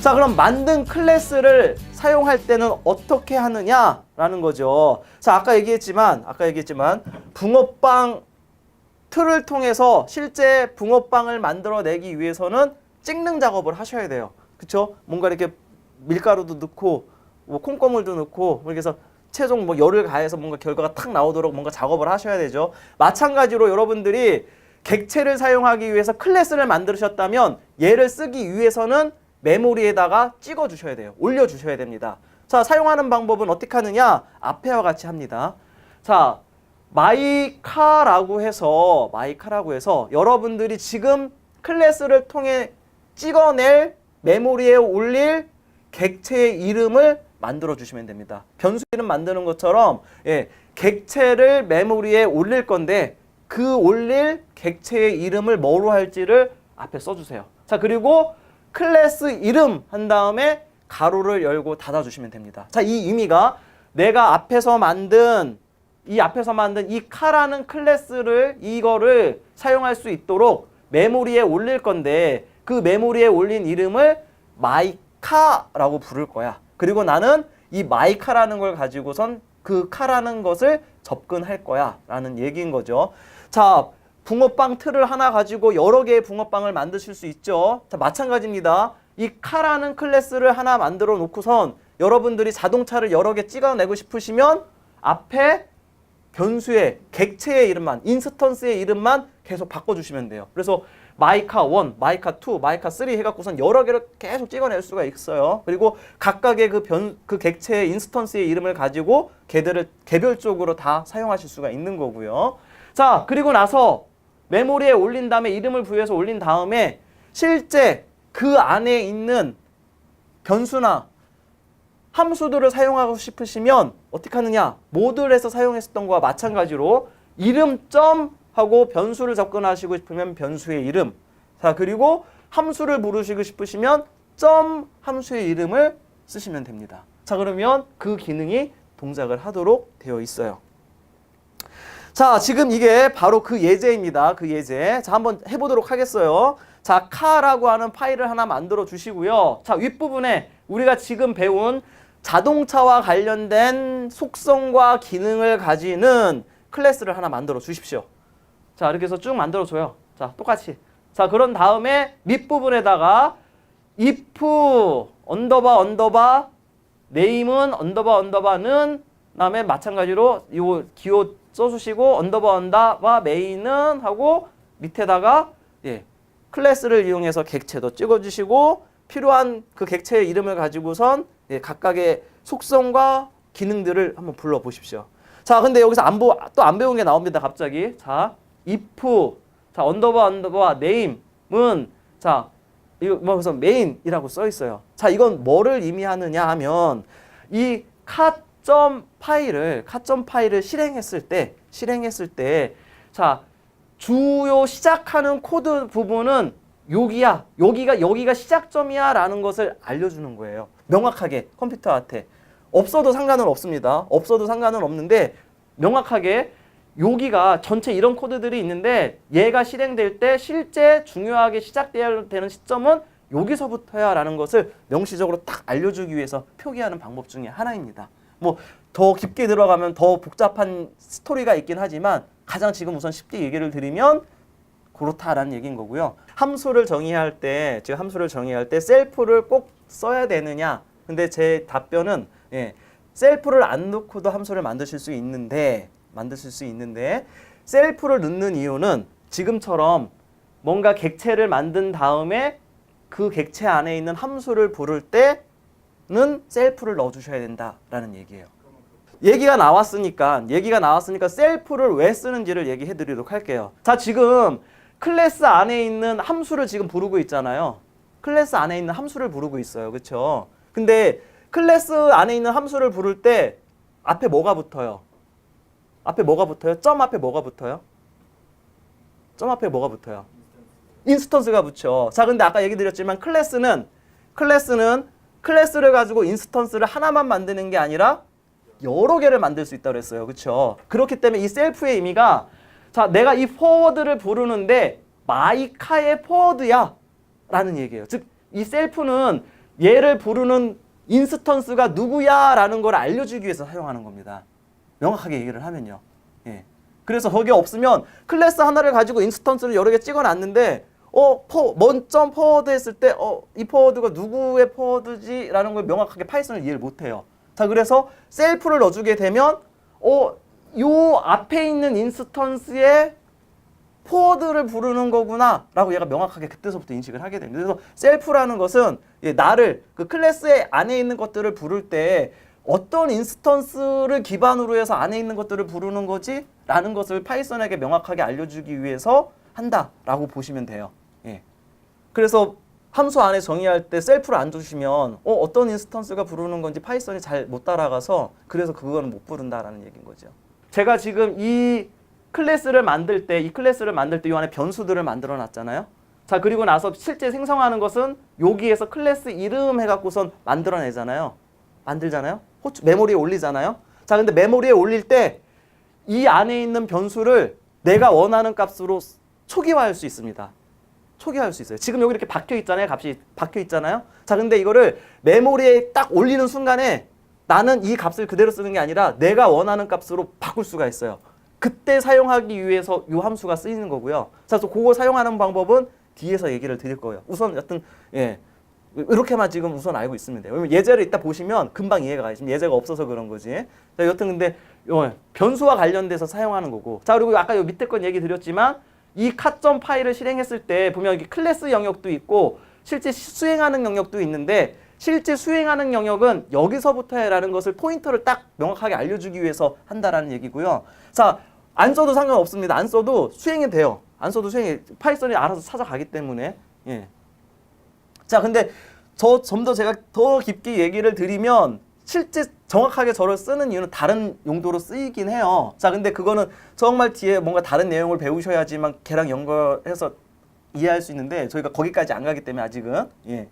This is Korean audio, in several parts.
자, 그럼 만든 클래스를 사용할 때는 어떻게 하느냐라는 거죠. 자, 아까 얘기했지만 붕어빵 틀을 통해서 실제 붕어빵을 만들어내기 위해서는 찍는 작업을 하셔야 돼요. 그쵸? 뭔가 이렇게 밀가루도 넣고 뭐 콩고물도 넣고 이렇게 해서 최종 뭐 열을 가해서 뭔가 결과가 탁 나오도록 뭔가 작업을 하셔야 되죠. 마찬가지로 여러분들이 객체를 사용하기 위해서 클래스를 만드셨다면 얘를 쓰기 위해서는 메모리에다가 찍어 주셔야 돼요. 올려 주셔야 됩니다. 자, 사용하는 방법은 어떻게 하느냐? 앞에와 같이 합니다. 자, 마이카라고 해서 여러분들이 지금 클래스를 통해 찍어낼 메모리에 올릴 객체의 이름을 만들어 주시면 됩니다. 변수 이름 만드는 것처럼 객체를 메모리에 올릴 건데 그 올릴 객체의 이름을 뭐로 할지를 앞에 써주세요. 자, 그리고 클래스 이름 한 다음에 가로를 열고 닫아 주시면 됩니다. 자, 이 의미가 내가 앞에서 만든 이 카라는 클래스를 이거를 사용할 수 있도록 메모리에 올릴 건데 그 메모리에 올린 이름을 마이카라고 부를 거야. 그리고 나는 이 마이카라는 걸 가지고선 그 카라는 것을 접근할 거야 라는 얘기인 거죠. 자, 붕어빵 틀을 하나 가지고 여러 개의 붕어빵을 만드실 수 있죠. 자, 마찬가지입니다. 이 카라는 클래스를 하나 만들어 놓고선 여러분들이 자동차를 여러 개 찍어내고 싶으시면 앞에 변수의 객체의 이름만, 인스턴스의 이름만 계속 바꿔주시면 돼요. 그래서 마이카 1, 마이카 2, 마이카 3 해갖고선 여러 개를 계속 찍어낼 수가 있어요. 그리고 각각의 그 객체의 인스턴스의 이름을 가지고 걔들을 개별적으로 다 사용하실 수가 있는 거고요. 자, 그리고 나서 메모리에 올린 다음에 이름을 부여해서 올린 다음에 실제 그 안에 있는 변수나 함수들을 사용하고 싶으시면 어떻게 하느냐? 모듈에서 사용했었던 거와 마찬가지로 이름점 하고 변수를 접근하시고 싶으면 변수의 이름. 자, 그리고 함수를 부르시고 싶으시면 점 함수의 이름을 쓰시면 됩니다. 자, 그러면 그 기능이 동작을 하도록 되어 있어요. 자, 지금 이게 바로 그 예제입니다. 그 예제. 자, 한번 해보도록 하겠어요. 자, 카라고 하는 파일을 하나 만들어 주시고요. 자, 윗부분에 우리가 지금 배운 자동차와 관련된 속성과 기능을 가지는 클래스를 하나 만들어 주십시오. 자, 이렇게 해서 쭉 만들어 줘요. 자, 똑같이. 자, 그런 다음에 밑부분에다가 if 언더바 name은 언더바는 다음에 마찬가지로 요 기호 써주시고 언더바 main은 하고 밑에다가 클래스를 이용해서 객체도 찍어주시고 필요한 그 객체의 이름을 가지고선 각각의 속성과 기능들을 한번 불러보십시오. 자, 근데 여기서 또 안 배운 게 나옵니다. 갑자기. 자, if 자 언더바 name은 자 이거 그래서 main이라고 써 있어요. 자, 이건 뭐를 의미하느냐 하면 이 카점 파일을 실행했을 때 자, 주요 시작하는 코드 부분은 여기가 시작점이야 라는 것을 알려주는 거예요. 명확하게 컴퓨터한테. 없어도 상관은 없습니다. 없어도 상관은 없는데 명확하게 여기가 전체 이런 코드들이 있는데 얘가 실행될 때 실제 중요하게 시작되어야 되는 시점은 여기서부터야 라는 것을 명시적으로 딱 알려주기 위해서 표기하는 방법 중에 하나입니다. 뭐 더 깊게 들어가면 더 복잡한 스토리가 있긴 하지만 가장 지금 우선 쉽게 얘기를 드리면 그렇다라는 얘기인 거고요. 함수를 정의할 때 셀프를 꼭 써야 되느냐? 근데 제 답변은 셀프를 안 넣고도 함수를 만드실 수 있는데 셀프를 넣는 이유는 지금처럼 뭔가 객체를 만든 다음에 그 객체 안에 있는 함수를 부를 때는 셀프를 넣어주셔야 된다라는 얘기예요. 얘기가 나왔으니까 셀프를 왜 쓰는지를 얘기해 드리도록 할게요. 자, 지금 클래스 안에 있는 함수를 지금 부르고 있잖아요. 클래스 안에 있는 함수를 부르고 있어요. 그렇죠? 근데 클래스 안에 있는 함수를 부를 때 앞에 뭐가 붙어요? 점 앞에 뭐가 붙어요? 인스턴스가 붙죠. 자, 근데 아까 얘기 드렸지만 클래스를 가지고 인스턴스를 하나만 만드는 게 아니라 여러 개를 만들 수 있다고 그랬어요. 그렇죠? 그렇기 때문에 이 셀프의 의미가 자, 내가 이 포워드를 부르는데 마이카의 포워드야 라는 얘기예요. 즉, 이 셀프는 얘를 부르는 인스턴스가 누구야 라는 걸 알려주기 위해서 사용하는 겁니다. 명확하게 얘기를 하면요. 예. 그래서 거기에 없으면 클래스 하나를 가지고 인스턴스를 여러 개 찍어놨는데 먼점 포워드 했을 때 이 포워드가 누구의 포워드지? 라는 걸 명확하게 파이썬을 이해를 못해요. 자, 그래서 셀프를 넣어주게 되면 요 앞에 있는 인스턴스의 포워드를 부르는 거구나 라고 얘가 명확하게 그때서부터 인식을 하게 됩니다. 그래서 셀프라는 것은 나를 그 클래스 안에 있는 것들을 부를 때 어떤 인스턴스를 기반으로 해서 안에 있는 것들을 부르는 거지? 라는 것을 파이썬에게 명확하게 알려주기 위해서 한다라고 보시면 돼요. 예. 그래서 함수 안에 정의할 때 셀프를 안 두시면 어떤 인스턴스가 부르는 건지 파이썬이 잘 못 따라가서 그래서 그거는 못 부른다라는 얘기인 거죠. 제가 지금 이 클래스를 만들 때 이 안에 변수들을 만들어 놨잖아요. 자, 그리고 나서 실제 생성하는 것은 여기에서 클래스 이름 해갖고선 만들어내잖아요. 만들잖아요. 메모리에 올리잖아요. 자, 근데 메모리에 올릴 때 이 안에 있는 변수를 내가 원하는 값으로 초기화할 수 있습니다. 초기화할 수 있어요. 지금 여기 이렇게 박혀 있잖아요. 값이 박혀 있잖아요. 자, 근데 이거를 메모리에 딱 올리는 순간에 나는 이 값을 그대로 쓰는 게 아니라 내가 원하는 값으로 바꿀 수가 있어요. 그때 사용하기 위해서 이 함수가 쓰이는 거고요. 자, 그래서 그거 사용하는 방법은 뒤에서 얘기를 드릴 거예요. 우선 여튼 이렇게만 지금 우선 알고 있습니다. 왜냐면 예제를 이따 보시면 금방 이해가 가요. 지금 예제가 없어서 그런 거지. 자, 여튼 근데 변수와 관련돼서 사용하는 거고. 자, 그리고 아까 요 밑에 건 얘기 드렸지만 이 cat 파일을 실행했을 때 보면 여기 클래스 영역도 있고 실제 수행하는 영역도 있는데 실제 수행하는 영역은 여기서부터라는 것을 포인터를 딱 명확하게 알려주기 위해서 한다라는 얘기고요. 자, 안 써도 상관없습니다. 안 써도 수행이 돼요. 안 써도 수행이 파이썬이 알아서 찾아가기 때문에. 예. 자, 근데 좀 더 제가 더 깊게 얘기를 드리면 실제 정확하게 저를 쓰는 이유는 다른 용도로 쓰이긴 해요. 자, 근데 그거는 정말 뒤에 뭔가 다른 내용을 배우셔야지만 걔랑 연결해서 이해할 수 있는데 저희가 거기까지 안 가기 때문에 아직은. 예.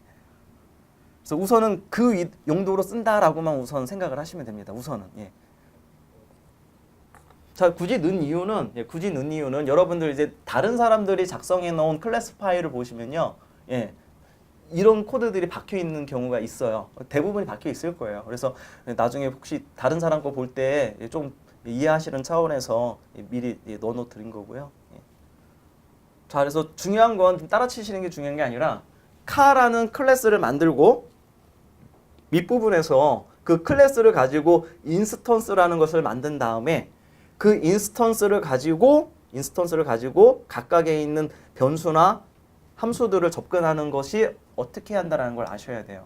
그래서 우선은 그 용도로 쓴다라고만 우선 생각을 하시면 됩니다. 우선은. 예. 자, 굳이 넣은 이유는 여러분들 이제 다른 사람들이 작성해 놓은 클래스 파일을 보시면요. 예. 이런 코드들이 박혀 있는 경우가 있어요. 대부분이 박혀 있을 거예요. 그래서 나중에 혹시 다른 사람 거 볼 때 좀 이해하시는 차원에서 미리 넣어 드린 거고요. 자, 그래서 중요한 건 따라치시는 게 중요한 게 아니라 카라는 클래스를 만들고 밑부분에서 그 클래스를 가지고 인스턴스라는 것을 만든 다음에 그 인스턴스를 가지고 각각에 있는 변수나 함수들을 접근하는 것이 어떻게 한다는 걸 아셔야 돼요.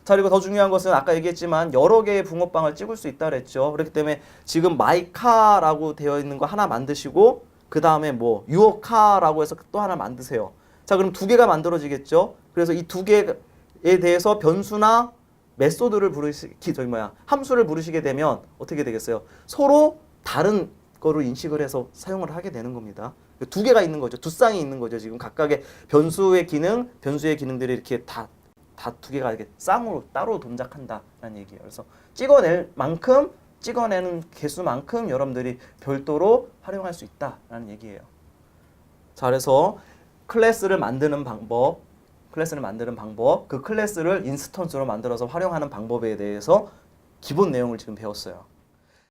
자, 그리고 더 중요한 것은 아까 얘기했지만 여러 개의 붕어빵을 찍을 수 있다 그랬죠. 그렇기 때문에 지금 mycar라고 되어 있는 거 하나 만드시고 그 다음에 yourcar라고 해서 또 하나 만드세요. 자, 그럼 두 개가 만들어지겠죠. 그래서 이 두 개에 대해서 변수나 메소드를 함수를 부르시게 되면 어떻게 되겠어요? 서로 다른 거로 인식을 해서 사용을 하게 되는 겁니다. 두 개가 있는 거죠. 두 쌍이 있는 거죠. 지금 각각의 변수의 기능들이 이렇게 다 두 개가 이렇게 쌍으로 따로 동작한다라는 얘기예요. 그래서 찍어내는 개수만큼 여러분들이 별도로 활용할 수 있다라는 얘기예요. 자, 그래서 클래스를 만드는 방법, 그 클래스를 인스턴스로 만들어서 활용하는 방법에 대해서 기본 내용을 지금 배웠어요.